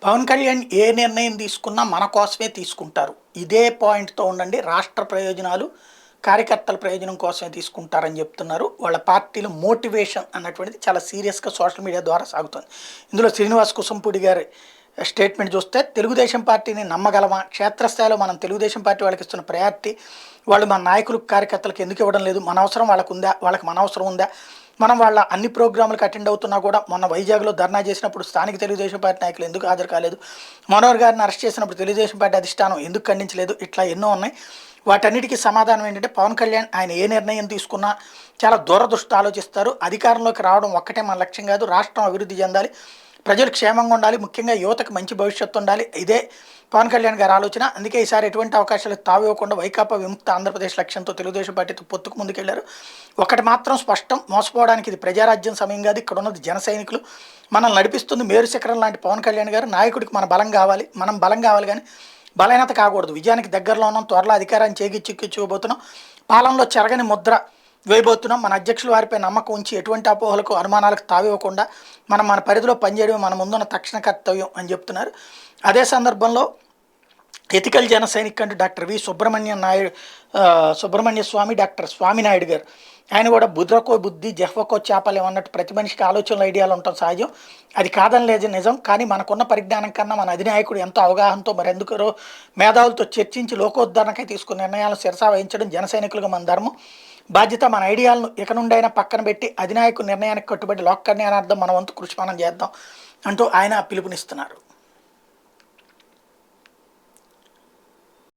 పవన్ కళ్యాణ్ ఏ నిర్ణయం తీసుకున్నా మన కోసమే తీసుకుంటారు. ఇదే పాయింట్‌తో ఉండండి. రాష్ట్ర ప్రయోజనాలు, కార్యకర్తల ప్రయోజనం కోసమే తీసుకుంటారని చెప్తున్నారు. వాళ్ళ పార్టీలో మోటివేషన్ అన్నటువంటిది చాలా సీరియస్‌గా సోషల్ మీడియా ద్వారా సాగుతుంది. ఇందులో శ్రీనివాస్ కుసంపూడి గారి స్టేట్మెంట్ చూస్తే, తెలుగుదేశం పార్టీని నమ్మగలమా? క్షేత్రస్థాయిలో మనం తెలుగుదేశం పార్టీ వాళ్ళకి ఇస్తున్న ప్రయారిటీ, వాళ్ళు మన నాయకులకు, కార్యకర్తలకు ఎందుకు ఇవ్వడం లేదు? మన అవసరం వాళ్ళకుందా? వాళ్ళకి మన అవసరం ఉందా? మనం వాళ్ళ అన్ని ప్రోగ్రాములకు అటెండ్ అవుతున్నా కూడా మొన్న వైజాగ్‌లో ధర్నా చేసినప్పుడు స్థానిక తెలుగుదేశం పార్టీ నాయకులు ఎందుకు హాజరు కాలేదు? మనోహర్ గారిని అరెస్ట్ చేసినప్పుడు తెలుగుదేశం పార్టీ అధిష్టానం ఎందుకు ఖండించలేదు? ఇట్లా ఎన్నో ఉన్నాయి. వాటన్నిటికీ సమాధానం ఏంటంటే, పవన్ కళ్యాణ్ ఆయన ఏ నిర్ణయం తీసుకున్నా చాలా దూరదృష్టి ఆలోచిస్తారు. అధికారంలోకి రావడం ఒక్కటే మన లక్ష్యం కాదు. రాష్ట్రం అభివృద్ధి చెందాలి. ప్రజలు క్షేమంగా ఉండాలి. ముఖ్యంగా యువతకు మంచి భవిష్యత్తు ఉండాలి. ఇదే పవన్ కళ్యాణ్ గారి ఆలోచన. అందుకే ఈసారి ఎటువంటి అవకాశాలకు తావివ్వకుండా వైకాపా విముక్త ఆంధ్రప్రదేశ్ లక్ష్యంతో తెలుగుదేశం పార్టీతో పొత్తుకు ముందుకెళ్లారు. ఒకటి మాత్రం స్పష్టం, మోసపోవడానికి ఇది ప్రజారాజ్యం సమయం కాదు. ఇక్కడ ఉన్నది జన సైనికులు. మనల్ని నడిపిస్తుంది మేరు శిఖరం లాంటి పవన్ కళ్యాణ్ గారు. నాయకుడికి మన బలం కావాలి. మనం బలం కావాలి కానీ బలహీనత కాకూడదు. విజయానికి దగ్గరలో ఉన్నాం. త్వరలో అధికారాన్ని చేకిచ్చుకోబోతున్నాం. పాలనలో చెరగని ముద్ర వేయబోతున్నాం. మన అధ్యక్షుల వారిపై నమ్మకం ఉంచి ఎటువంటి అపోహలకు, అనుమానాలకు తావివ్వకుండా మనం మన పరిధిలో పనిచేయడమే మన ముందున్న తక్షణ కర్తవ్యం అని చెప్తున్నారు. అదే సందర్భంలో ఎథికల్ జన సైనిక్ అంటూ డాక్టర్ సుబ్రహ్మణ్య స్వామి, డాక్టర్ స్వామినాయుడు గారు, ఆయన కూడా బుద్రకో బుద్ధి జహ్వకో చేపలేం అన్నట్టు ప్రతి మనిషికి ఆలోచనలు, ఐడియాలు ఉండటం సహజం. అది కాదని లేదు నిజం. కానీ మనకున్న పరిజ్ఞానం కన్నా మన అధినాయకుడు ఎంతో అవగాహనతో, మరెందుకరో మేధావులతో చర్చించి లోకోద్ధరణకై తీసుకున్న నిర్ణయాలను శిరసా వహించడం జన సైనికులుగా మన ధర్మం, బాధ్యత. మన ఐడియాలను ఇక నుండైనా పక్కన పెట్టి అధినాయకుడి నిర్ణయానికి కట్టుబడి లోక కళ్యాణార్థం మన వంతు కృషి మనం చేద్దాం అంటూ ఆయన పిలుపునిస్తున్నారు.